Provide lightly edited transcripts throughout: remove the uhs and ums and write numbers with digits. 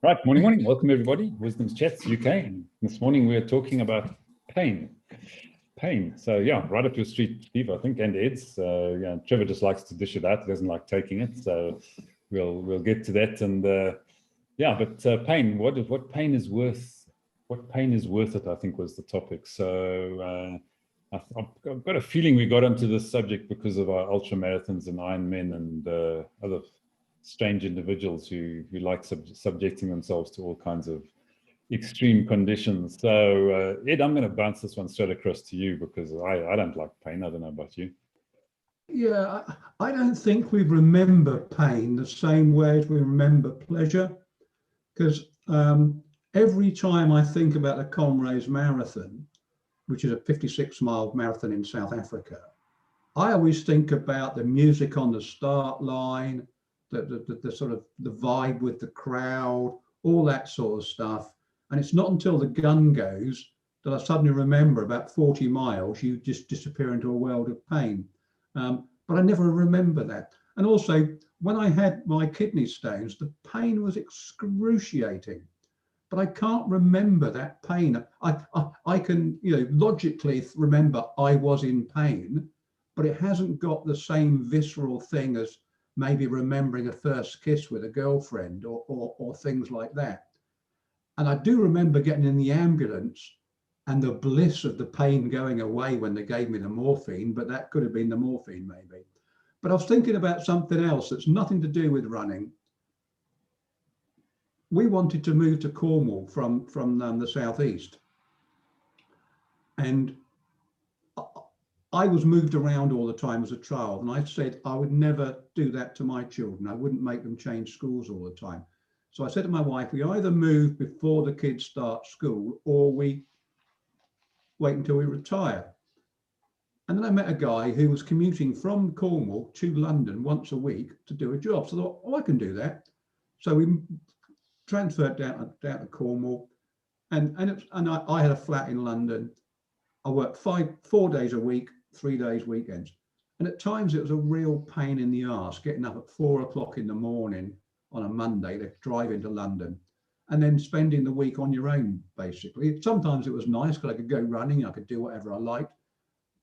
Right, morning. Welcome everybody. Wisdom's Chats UK. And this morning we're talking about pain. So yeah, right up your street, Steve, I think, and Ed's. Yeah, Trevor just likes to dish it out. He doesn't like taking it. So we'll get to that. And yeah, but pain. What pain is worth? What pain is worth it? I think was the topic. So I've got a feeling we got onto this subject because of our ultra marathons and Ironmen and other strange individuals who like subjecting themselves to all kinds of extreme conditions. So Ed, I'm going to bounce this one straight across to you because I don't like pain. I don't know about you. Yeah, I don't think we remember pain the same way as we remember pleasure, because every time I think about the Comrades Marathon, which is a 56-mile marathon in South Africa, I always think about the music on the start line, the sort of the vibe with the crowd, all that sort of stuff. And it's not until the gun goes that I suddenly remember about 40 miles, you just disappear into a world of pain. But I never remember that. And also, when I had my kidney stones, the pain was excruciating. But I can't remember that pain. I can, logically remember I was in pain, but it hasn't got the same visceral thing as maybe remembering a first kiss with a girlfriend or things like that. And I do remember getting in the ambulance and the bliss of the pain going away when they gave me the morphine, but that could have been the morphine maybe. But I was thinking about something else that's nothing to do with running. We wanted to move to Cornwall from the southeast. And I was moved around all the time as a child, and I said I would never do that to my children. I wouldn't make them change schools all the time. So I said to my wife, we either move before the kids start school or we wait until we retire. And then I met a guy who was commuting from Cornwall to London once a week to do a job. So I thought, oh, I can do that. So we transferred down to Cornwall, and I had a flat in London. I worked 4 days a week, 3 days weekends. And at times it was a real pain in the arse getting up at 4 o'clock in the morning on a Monday to drive into London and then spending the week on your own, basically. Sometimes it was nice because I could go running, I could do whatever I liked.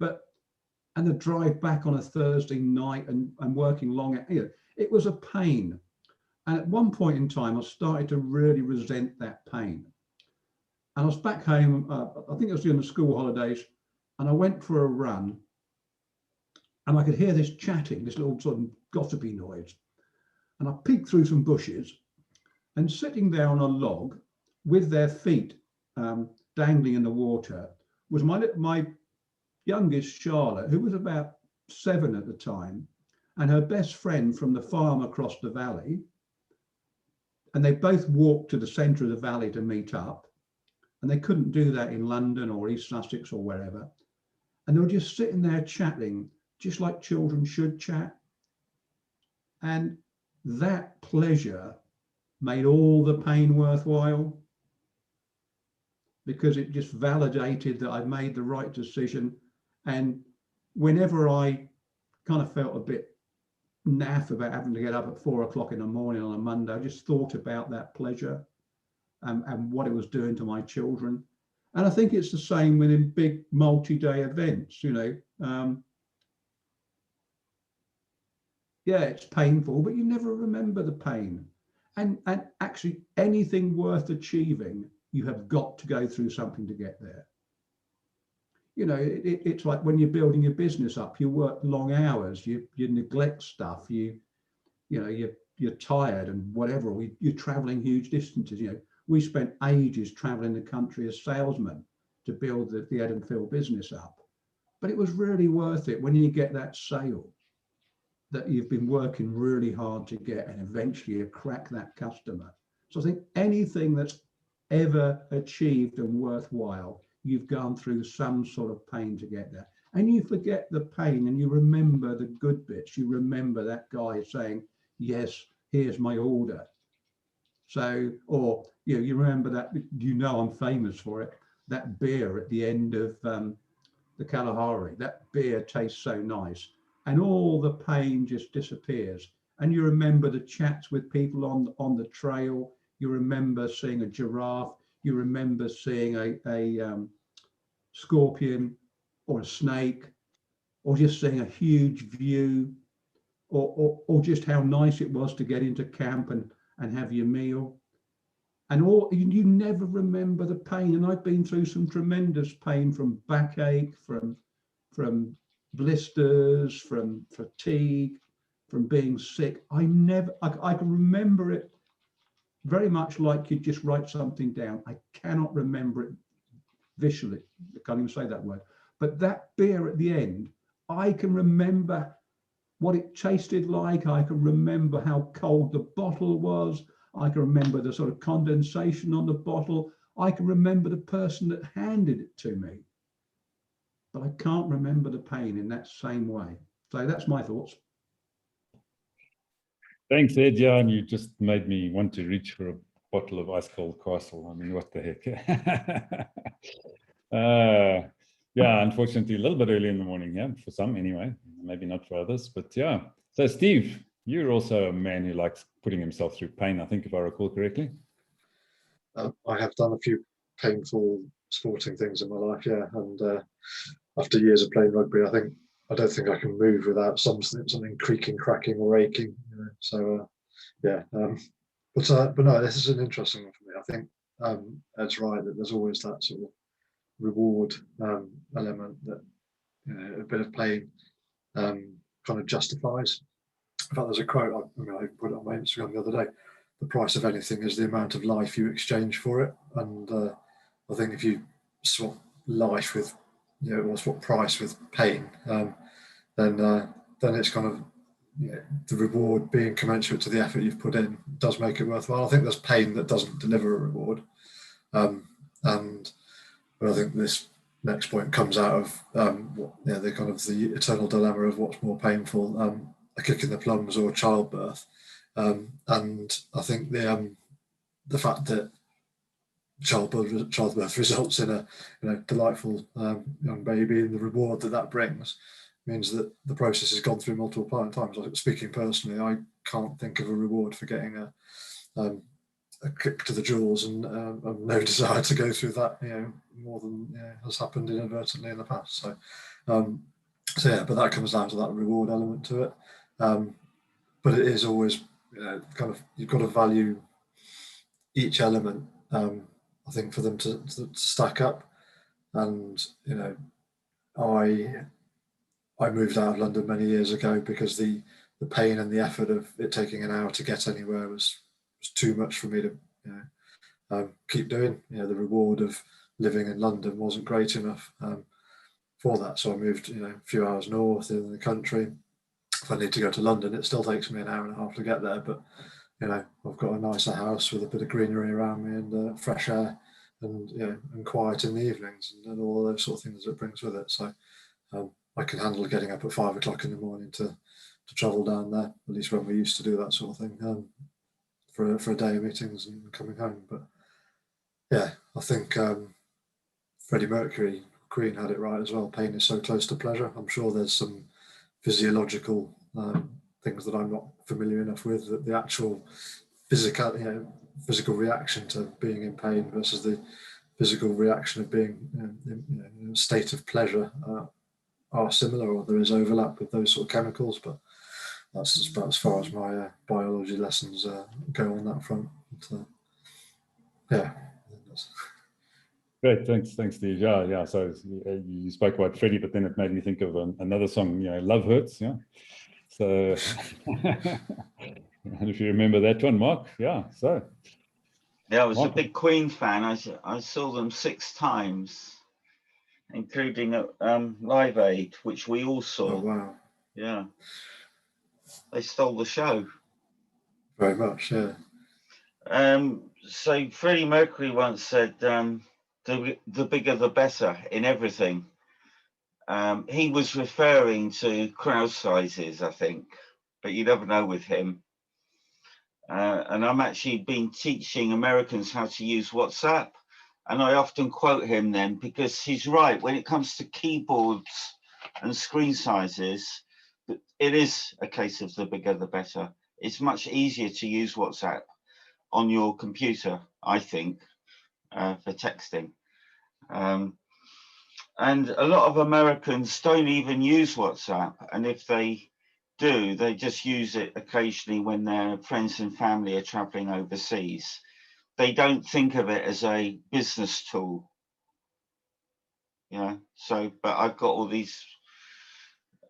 And the drive back on a Thursday night and working long, it was a pain. And at one point in time, I started to really resent that pain. And I was back home, I think it was during the school holidays, and I went for a run and I could hear this chatting, this little sort of gossipy noise. And I peeked through some bushes, and sitting there on a log with their feet dangling in the water was my youngest Charlotte, who was about 7 at the time, and her best friend from the farm across the valley. And they both walked to the centre of the valley to meet up. And they couldn't do that in London or East Sussex or wherever. And they were just sitting there chatting, just like children should chat. And that pleasure made all the pain worthwhile, because it just validated that I made the right decision. And whenever I kind of felt a bit naff about having to get up at 4 o'clock in the morning on a Monday, I just thought about that pleasure and what it was doing to my children. And I think it's the same within big multi-day events, yeah, it's painful, but you never remember the pain. And actually anything worth achieving, you have got to go through something to get there. It's like when you're building your business up, you work long hours, you neglect stuff, you're tired and whatever, you're traveling huge distances. We spent ages traveling the country as salesmen to build the Ed and Phil business up. But it was really worth it when you get that sale that you've been working really hard to get, and eventually you crack that customer. So I think anything that's ever achieved and worthwhile, you've gone through some sort of pain to get there. And you forget the pain and you remember the good bits. You remember that guy saying, yes, here's my order. So, or you remember that, I'm famous for it, that beer at the end of the Kalahari. That beer tastes so nice, and all the pain just disappears. And you remember the chats with people on the trail. you remember seeing a giraffe, you remember seeing a scorpion or a snake, or just seeing a huge view, or just how nice it was to get into camp and have your meal. And all you never remember the pain. And I've been through some tremendous pain, from backache, from blisters, from fatigue, from being sick. I can remember it very much like you just write something down. I cannot remember it visually. I can't even say that word. But that beer at the end, I can remember what it tasted like. I can remember how cold the bottle was. I can remember the sort of condensation on the bottle. I can remember the person that handed it to me. But I can't remember the pain in that same way. So that's my thoughts. Thanks, Ed. Yeah, and you just made me want to reach for a bottle of ice cold Castle. I mean, what the heck? Yeah, unfortunately, a little bit early in the morning, yeah, for some anyway, maybe not for others, but yeah. So Steve, you're also a man who likes putting himself through pain, I think, if I recall correctly. I have done a few painful sporting things in my life, yeah, and after years of playing rugby, I don't think I can move without something creaking, cracking, or aching. You know? So yeah, but no, this is an interesting one for me. I think Ed's right that there's always that sort of reward element that, you know, a bit of pain kind of justifies. In fact, there's a quote, I put it on my Instagram the other day: the price of anything is the amount of life you exchange for it. And I think if you swap life with, you know, or swap price with pain, then it's kind of, you know, the reward being commensurate to the effort you've put in does make it worthwhile. I think there's pain that doesn't deliver a reward, but I think this next point comes out of the kind of the eternal dilemma of what's more painful, a kick in the plums or childbirth. And I think the fact that childbirth results in a delightful young baby, and the reward that brings means that the process has gone through multiple times. Like, speaking personally, I can't think of a reward for getting a kick to the jaws, and no desire to go through that, you know, more than, you know, has happened inadvertently in the past. So yeah, but that comes down to that reward element to it. But it is always, you know, kind of, you've got to value each element, I think, for them to stack up. And, you know, I moved out of London many years ago because the pain and the effort of it taking an hour to get anywhere was too much for me to, you know, keep doing. You know, the reward of living in London wasn't great enough for that. So I moved, you know, a few hours north in the country. If I need to go to London, it still takes me an hour and a half to get there. But, you know, I've got a nicer house with a bit of greenery around me, and fresh air, and, you know, and quiet in the evenings, and all of those sort of things that it brings with it. So I can handle getting up at 5 o'clock in the morning to travel down there, at least when we used to do that sort of thing, for a day of meetings and coming home. But yeah, I think Freddie Mercury, Queen, had it right as well. Pain is so close to pleasure. I'm sure there's some physiological things that I'm not familiar enough with, that the actual physical reaction to being in pain versus the physical reaction of being, in a state of pleasure are similar, or there is overlap with those sort of chemicals. But that's about as far as my biology lessons go on that front. But, yeah. Great, thanks, Steve. Yeah. So you spoke about Freddie, but then it made me think of another song, you know, Love Hurts. Yeah. So, and if you remember that one, Mark. Yeah. So. Yeah, I was Mark, a big Queen fan. I saw them 6 times, including at Live Aid, which we all saw. Oh, wow. Yeah. They stole the show. Very much, yeah. So Freddie Mercury once said, the bigger the better in everything. He was referring to crowd sizes, I think, but you never know with him. And I'm actually been teaching Americans how to use WhatsApp, and I often quote him then, because he's right. When it comes to keyboards and screen sizes, it is a case of the bigger the better. It's much easier to use WhatsApp. on your computer, I think, for texting. And a lot of Americans don't even use WhatsApp. And if they do, they just use it occasionally when their friends and family are traveling overseas. They don't think of it as a business tool. Yeah. So, but I've got all these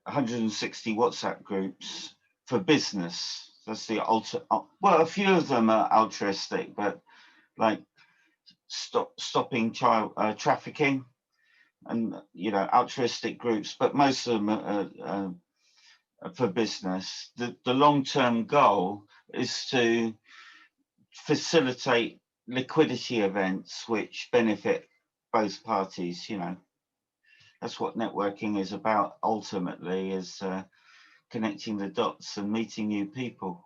160 WhatsApp groups for business. That's the well, a few of them are altruistic, but like stopping child trafficking, and altruistic groups, but most of them are for business. The long-term goal is to facilitate liquidity events which benefit both parties. That's what networking is about ultimately, is connecting the dots and meeting new people.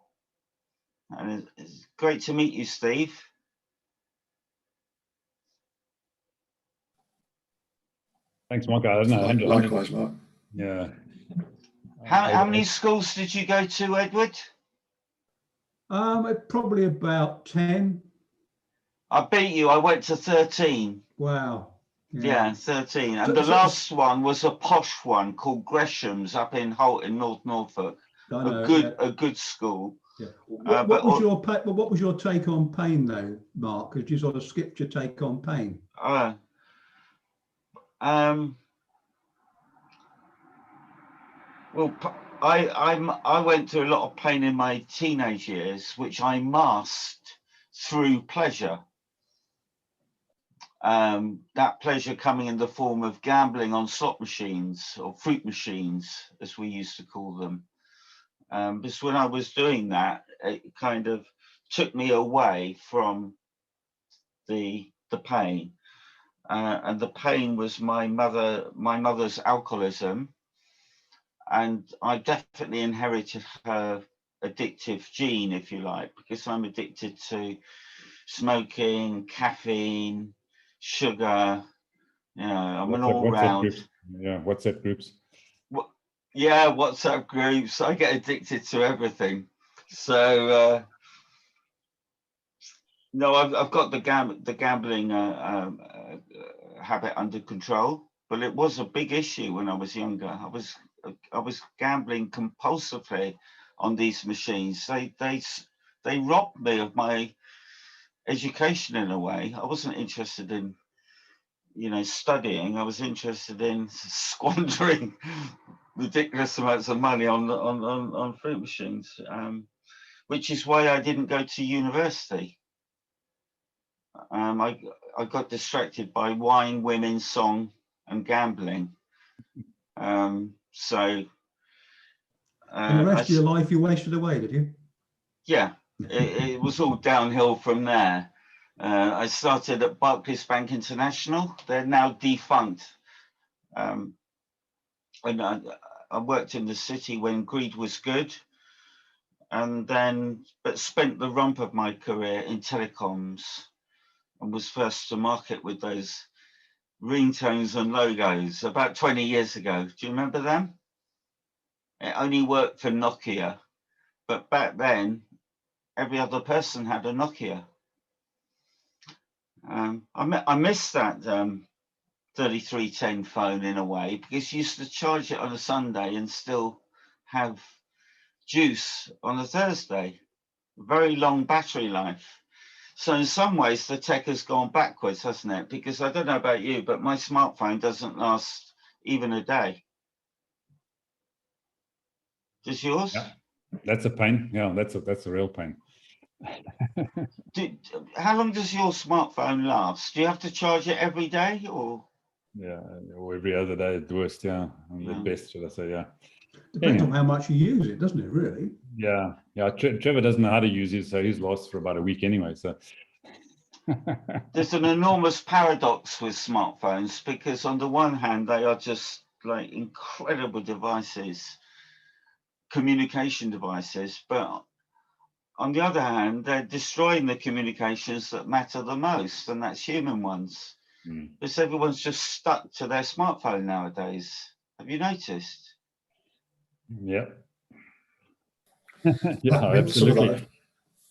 And it's great to meet you, Steve. Thanks, Mark. I don't know. Likewise, Mark. Yeah. How many schools did you go to, Edward? Probably about 10. I beat you. I went to 13. Wow. Yeah, 13. And the last one was a posh one called Gresham's up in Holt in North Norfolk. A good school. Yeah. What was your take on pain though, Mark? Because you sort of skipped your take on pain. Well, I went through a lot of pain in my teenage years, which I masked through pleasure. That pleasure coming in the form of gambling on slot machines, or fruit machines, as we used to call them. Because when I was doing that, it kind of took me away from the pain. And the pain was my mother's alcoholism. And I definitely inherited her addictive gene, if you like, because I'm addicted to smoking, caffeine, sugar. I'm an all-round. Yeah, WhatsApp groups. Yeah, WhatsApp groups. I get addicted to everything. So no, I've got the gambling habit under control, but it was a big issue when I was younger. I was gambling compulsively on these machines. They robbed me of my education in a way. I wasn't interested in studying. I was interested in squandering ridiculous amounts of money on fruit machines, which is why I didn't go to university. I got distracted by wine, women, song, and gambling. So and the rest of your life you wasted away, did you? Yeah, it was all downhill from there. I started at Barclays Bank International. They're now defunct. And I worked in the city when greed was good, but spent the rump of my career in telecoms, and was first to market with those ringtones and logos about 20 years ago. Do you remember them? It only worked for Nokia, but back then, every other person had a Nokia. I missed that 3310 phone in a way, because you used to charge it on a Sunday and still have juice on a Thursday. Very long battery life. So in some ways, the tech has gone backwards, hasn't it? Because I don't know about you, but my smartphone doesn't last even a day. Does yours? Yeah, that's a pain. Yeah, that's a real pain. How long does your smartphone last? Do you have to charge it every day, or? Yeah, or every other day at worst. Yeah, and the best, should I say? Yeah. Depends on how much you use it, doesn't it? Really? Yeah. Trevor doesn't know how to use it, so he's lost for about a week anyway. So there's an enormous paradox with smartphones, because on the one hand, they are just like incredible devices, communication devices, but on the other hand, they're destroying the communications that matter the most, and that's human ones. Because everyone's just stuck to their smartphone nowadays. Have you noticed? Yeah. Yeah, absolutely.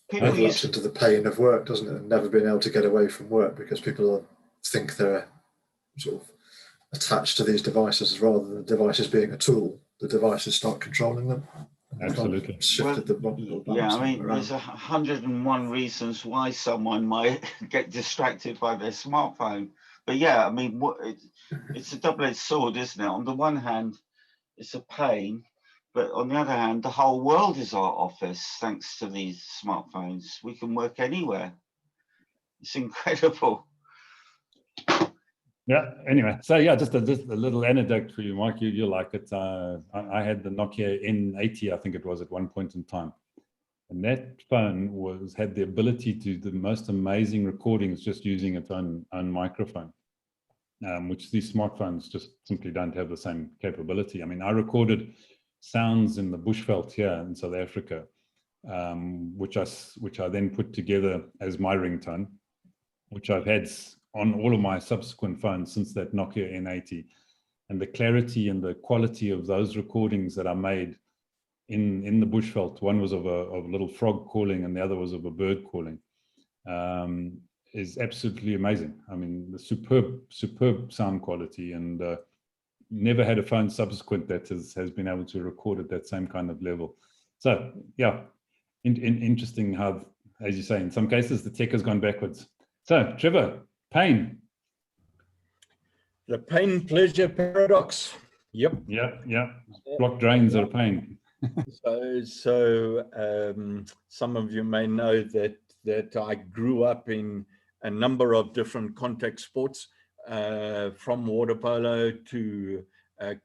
People overlaps use, into the pain of work, doesn't it? And never being able to get away from work because people think they're sort of attached to these devices rather than the devices being a tool. The devices start controlling them. Absolutely. Shifted the yeah, I mean, there's 101 reasons why someone might get distracted by their smartphone. But yeah, I mean, it's a double-edged sword, isn't it? On the one hand, it's a pain, but on the other hand, the whole world is our office thanks to these smartphones. We can work anywhere. It's incredible. Yeah. Anyway, so yeah, just a little anecdote for you, Mike. You like it. I had the Nokia N80, I think it was, at one point in time, and that phone had the ability to do the most amazing recordings just using its own microphone, which these smartphones just simply don't have the same capability. I mean, I recorded sounds in the bushveld here in South Africa, which I then put together as my ringtone, which I've had on all of my subsequent phones since that Nokia N80. And the clarity and the quality of those recordings that I made in the bushveld, one was of a little frog calling and the other was of a bird calling, is absolutely amazing. I mean, the superb sound quality, and never had a phone subsequent that has been able to record at that same kind of level. So yeah, interesting how, as you say, in some cases the tech has gone backwards. So Trevor, pain. The pain-pleasure paradox. Yep. Yeah. Blocked drains are pain. So some of you may know that I grew up in a number of different contact sports, from water polo to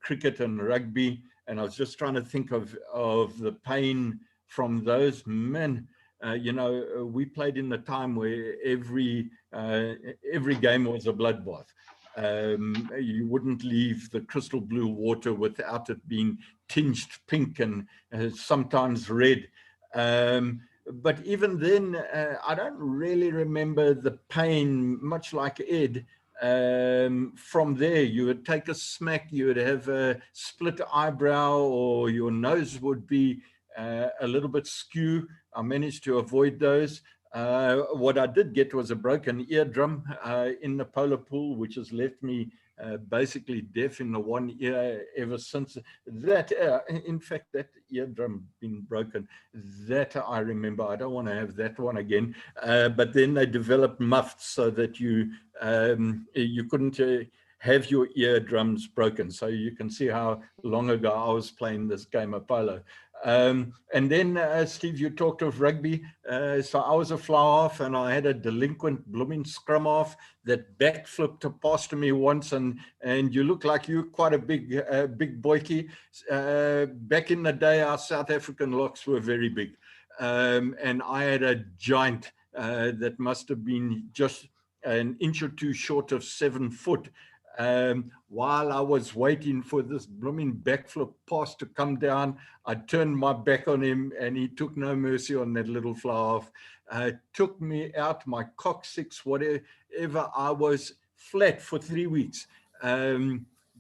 cricket and rugby. And I was just trying to think of the pain from those men. You know, we played in the time where every game was a bloodbath. You wouldn't leave the crystal blue water without it being tinged pink and sometimes red. But even then, I don't really remember the pain, much like Ed. From there, you would take a smack, you would have a split eyebrow, or your nose would be a little bit skew. I managed to avoid those. What I did get was a broken eardrum in the polar pool, which has left me basically deaf in the one ear ever since. That, in fact, that eardrum been broken, that I remember. I don't want to have that one again. But then they developed muffs so that you couldn't have your eardrums broken. So you can see how long ago I was playing this game of polo. And then, Steve, you talked of rugby. So I was a fly half, and I had a delinquent blooming scrum half that backflipped past me once, and you look like you're quite a big boykie. Back in the day, our South African locks were very big, and I had a giant that must have been just an inch or two short of 7 foot. While I was waiting for this blooming backflip pass to come down, I turned my back on him, and he took no mercy on that little fly off. Took me out, my coccyx, whatever, I was flat for 3 weeks.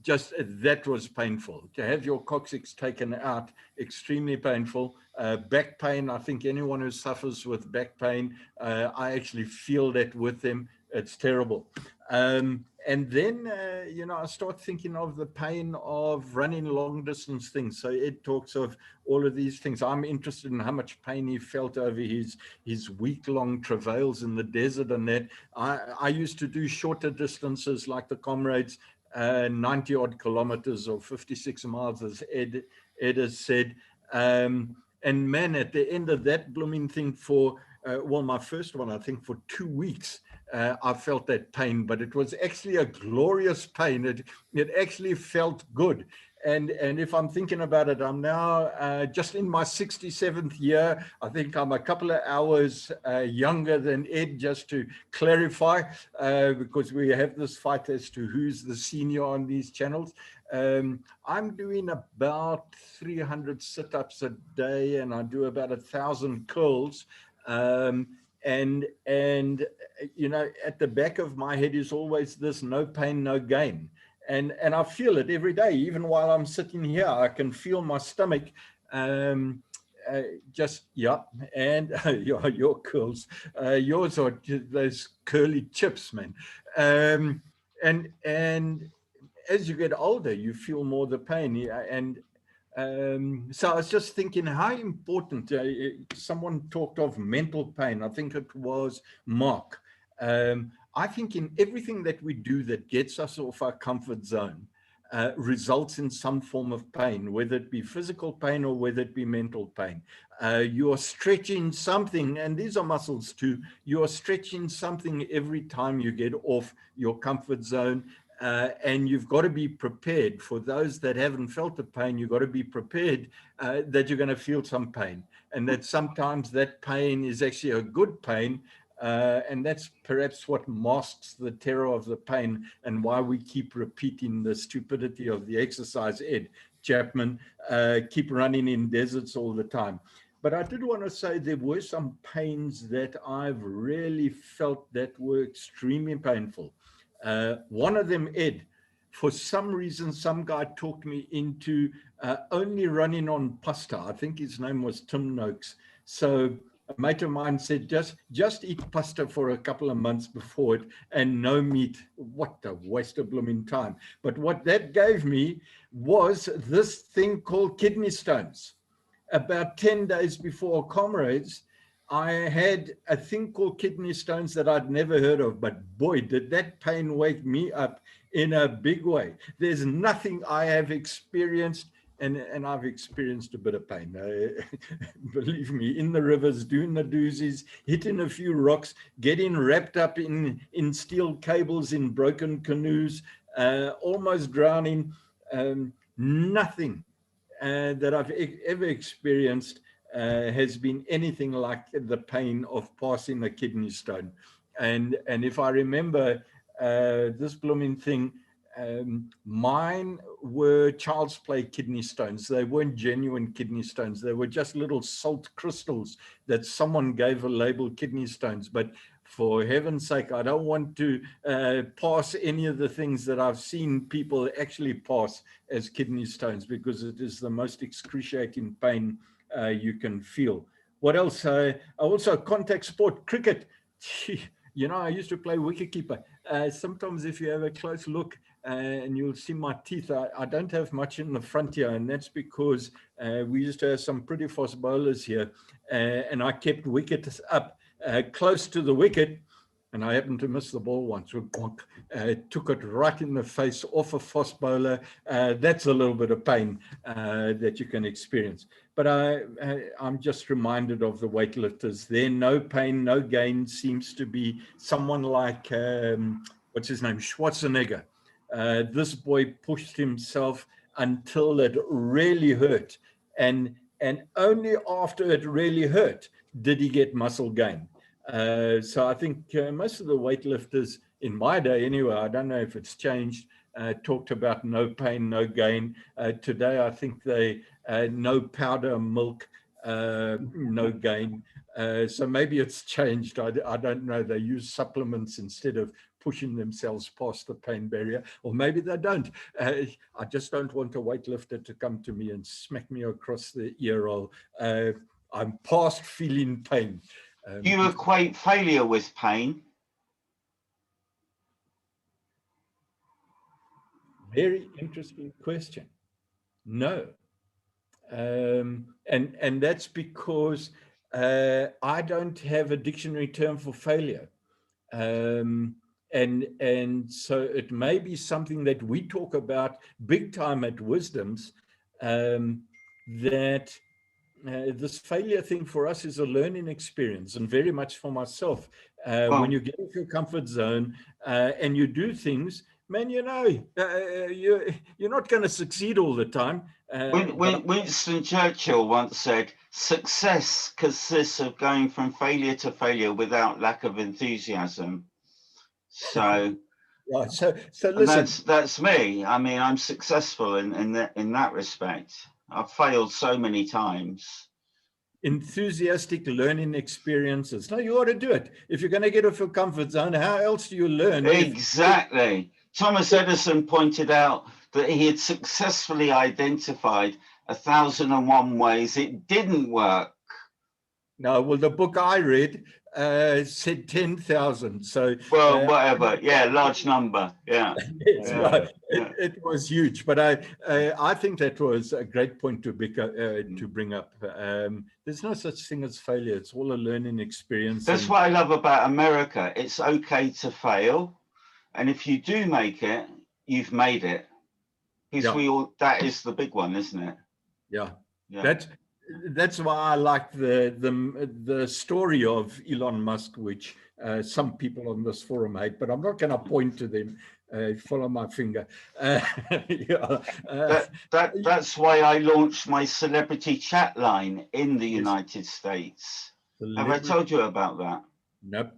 Just that was painful. To have your coccyx taken out, extremely painful. Back pain, I think anyone who suffers with back pain, I actually feel that with them. It's terrible. And then, you know, I start thinking of the pain of running long distance things. So Ed talks of all of these things. I'm interested in how much pain he felt over his week-long travails in the desert and that. I used to do shorter distances like the comrades, 90 odd kilometers or 56 miles, as Ed has said. And man, at the end of that blooming thing for, well, my first one, I think for 2 weeks, I felt that pain, but it was actually a glorious pain. It actually felt good. And if I'm thinking about it, I'm now just in my 67th year. I think I'm a couple of hours younger than Ed, just to clarify, because we have this fight as to who's the senior on these channels. I'm doing about 300 sit-ups a day, and I do about 1,000 curls. And you know, at the back of my head is always this: no pain, no gain. And I feel it every day. Even while I'm sitting here, I can feel my stomach just, yeah, and your curls, yours are those curly chips, man. And as you get older, you feel more the pain. And so I was just thinking how important, someone talked of mental pain. I think it was Mark. I think in everything that we do that gets us off our comfort zone, results in some form of pain, whether it be physical pain or whether it be mental pain. You are stretching something, and these are muscles too. You are stretching something every time you get off your comfort zone. And you've got to be prepared. For those that haven't felt the pain, you've got to be prepared that you're going to feel some pain, and that sometimes that pain is actually a good pain. And that's perhaps what masks the terror of the pain and why we keep repeating the stupidity of the exercise, Ed Chapman, keep running in deserts all the time. But I did want to say there were some pains that I've really felt that were extremely painful. One of them, Ed, for some reason, some guy talked me into only running on pasta. I think his name was Tim Noakes. So a mate of mine said, just eat pasta for a couple of months before it and no meat. What a waste of blooming time. But what that gave me was this thing called kidney stones. About 10 days before Comrades, I had a thing called kidney stones that I'd never heard of, but boy, did that pain wake me up in a big way. There's nothing I have experienced, and I've experienced a bit of pain. Believe me, in the rivers, doing the doozies, hitting a few rocks, getting wrapped up in steel cables in broken canoes, almost drowning. Nothing that I've ever experienced has been anything like the pain of passing a kidney stone. And if I remember this blooming thing, mine were child's play kidney stones. They weren't genuine kidney stones. They were just little salt crystals that someone gave a label kidney stones. But for heaven's sake, I don't want to pass any of the things that I've seen people actually pass as kidney stones, because it is the most excruciating pain you can feel. What else? Also contact sport, cricket. You know, I used to play wicketkeeper. Sometimes if you have a close look, and you'll see my teeth, I don't have much in the front here, and that's because we used to have some pretty fast bowlers here, and I kept wickets up close to the wicket, and I happened to miss the ball once. Took it right in the face off a fast bowler. That's a little bit of pain that you can experience. But I'm just reminded of the weightlifters. There, no pain, no gain seems to be someone like, what's his name, Schwarzenegger. This boy pushed himself until it really hurt. And only after it really hurt did he get muscle gain. So I think most of the weightlifters in my day anyway, I don't know if it's changed, talked about no pain, no gain. Today, I think they no powder, milk, no gain. So maybe it's changed. I don't know. They use supplements instead of pushing themselves past the pain barrier, or maybe they don't. I just don't want a weightlifter to come to me and smack me across the ear roll. I'm past feeling pain. Do you equate failure with pain? Very interesting question. No. And that's because I don't have a dictionary term for failure. And so it may be something that we talk about big time at Wisdoms, that this failure thing for us is a learning experience, and very much for myself. When you get into your comfort zone and you do things, man, you know, you're not going to succeed all the time. Winston Churchill once said, success consists of going from failure to failure without lack of enthusiasm. So, right, so listen, that's me. I mean, I'm successful in that respect. I've failed so many times. Enthusiastic learning experiences. No, you ought to do it. If you're going to get off your comfort zone, how else do you learn? Exactly. Thomas Edison pointed out that he had successfully identified 1,001 Ways it didn't work. No, well, the book I read said 10,000. So, well, whatever. Yeah, large number. Yeah. yes, Yeah. well, Yeah. it was huge. But I think that was a great point to bring up. There's no such thing as failure. It's all a learning experience. That's what I love about America. It's okay to fail. And if you do make it, you've made it. Because that is the big one, isn't it? Yeah. Yeah. That's why I like the story of Elon Musk, which some people on this forum hate, but I'm not going to point to them. Follow my finger. That's why I launched my celebrity chat line in the United States. Have I told you about that? Nope.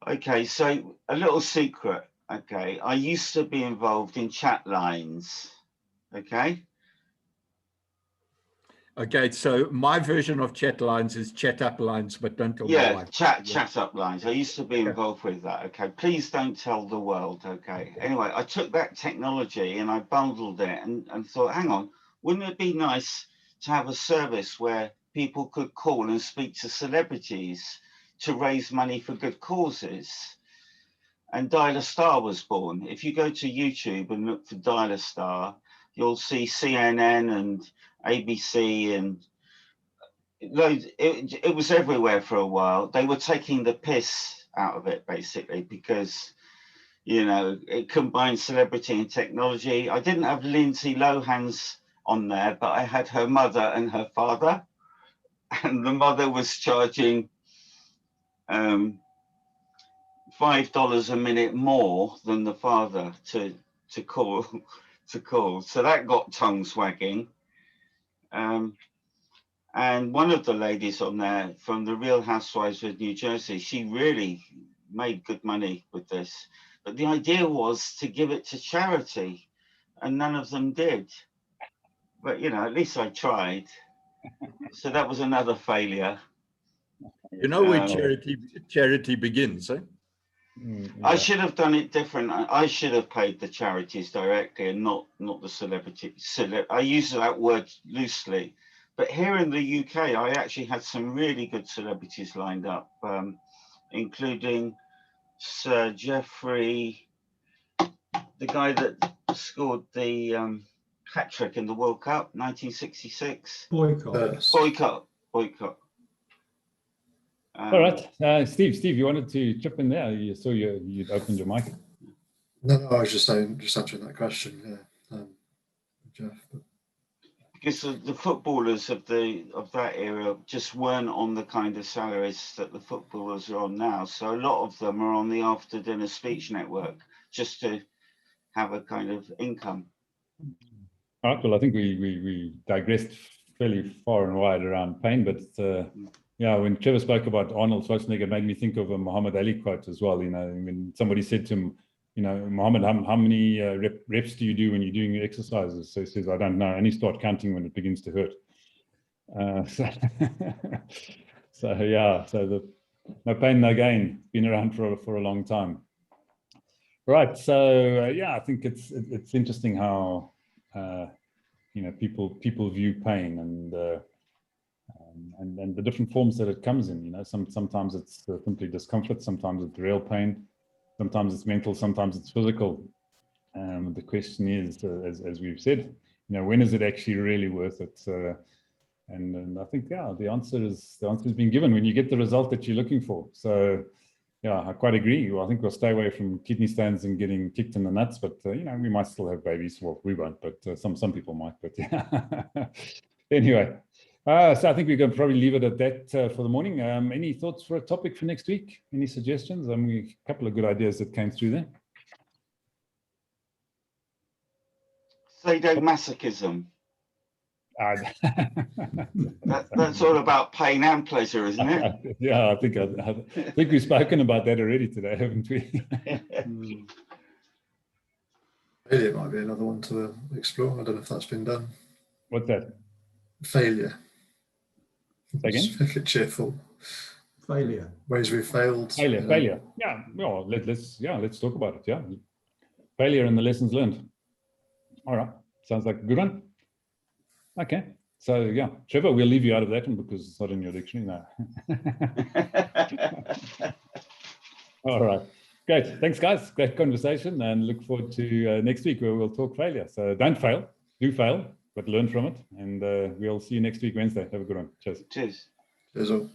Okay, so a little secret. Okay, I used to be involved in chat lines. Okay. Okay, so my version of chat lines is chat up lines, but don't tell my wife. Chat up lines. I used to be involved with that. Okay, please don't tell the world. Okay. Anyway, I took that technology and I bundled it and thought, hang on, wouldn't it be nice to have a service where people could call and speak to celebrities to raise money for good causes? And Dial a Star was born. If you go to YouTube and look for Dial a Star, you'll see CNN and ABC and it was everywhere for a while. They were taking the piss out of it basically because, you know, it combined celebrity and technology. I didn't have Lindsay Lohan's on there, but I had her mother and her father, and the mother was charging $5 a minute more than the father to call. So that got tongues wagging. And one of the ladies on there from the Real Housewives of New Jersey, she really made good money with this. But the idea was to give it to charity, and none of them did. But, you know, at least I tried. So that was another failure. You know where charity begins, eh? Yeah. I should have done it different. I should have paid the charities directly and not the celebrity. I use that word loosely. But here in the UK, I actually had some really good celebrities lined up, including Sir Geoffrey, the guy that scored the hat trick in the World Cup, 1966. Boycott. All right, Steve, you wanted to chip in there. You saw you'd opened your mic. No, I was just answering that question. Yeah, Jeff. Because the footballers of that era just weren't on the kind of salaries that the footballers are on now. So a lot of them are on the after dinner speech network just to have a kind of income. All right, well, I think we digressed fairly far and wide around pain, but yeah, when Trevor spoke about Arnold Schwarzenegger, it made me think of a Muhammad Ali quote as well. You know, when somebody said to him, you know, Muhammad, how many reps do you do when you're doing your exercises? So he says, I don't know. I only start counting when it begins to hurt. So yeah, so no pain, no gain. Been around for a long time. Right. So yeah, I think it's interesting how you know people view pain and the different forms that it comes in. You know, sometimes it's simply discomfort, sometimes it's real pain. Sometimes it's mental, sometimes it's physical. The question is, as we've said, you know, when is it actually really worth it? And I think, yeah, the answer has been given when you get the result that you're looking for. So, yeah, I quite agree. Well, I think we'll stay away from kidney stones and getting kicked in the nuts, but you know, we might still have babies. Well, we won't, but some people might. But yeah. Anyway, so I think we can probably leave it at that for the morning. Any thoughts for a topic for next week? Any suggestions? I mean, a couple of good ideas that came through there. Sadomasochism. That's all about pain and pleasure, isn't it? Yeah, I think we've spoken about that already today, haven't we? Failure might be another one to explore. I don't know if that's been done. What's that? Failure. Again? Just make it cheerful. Failure. Ways we've failed. Failure. Yeah. Well, let's talk about it. Yeah. Failure and the lessons learned. All right. Sounds like a good one. Okay. So yeah, Trevor, we'll leave you out of that one because it's not in your dictionary now. All right. Great. Thanks, guys. Great conversation, and look forward to next week where we'll talk failure. So don't fail. Do fail, but learn from it. And we'll see you next week, Wednesday. Have a good one. Cheers. Cheers. Cheers all.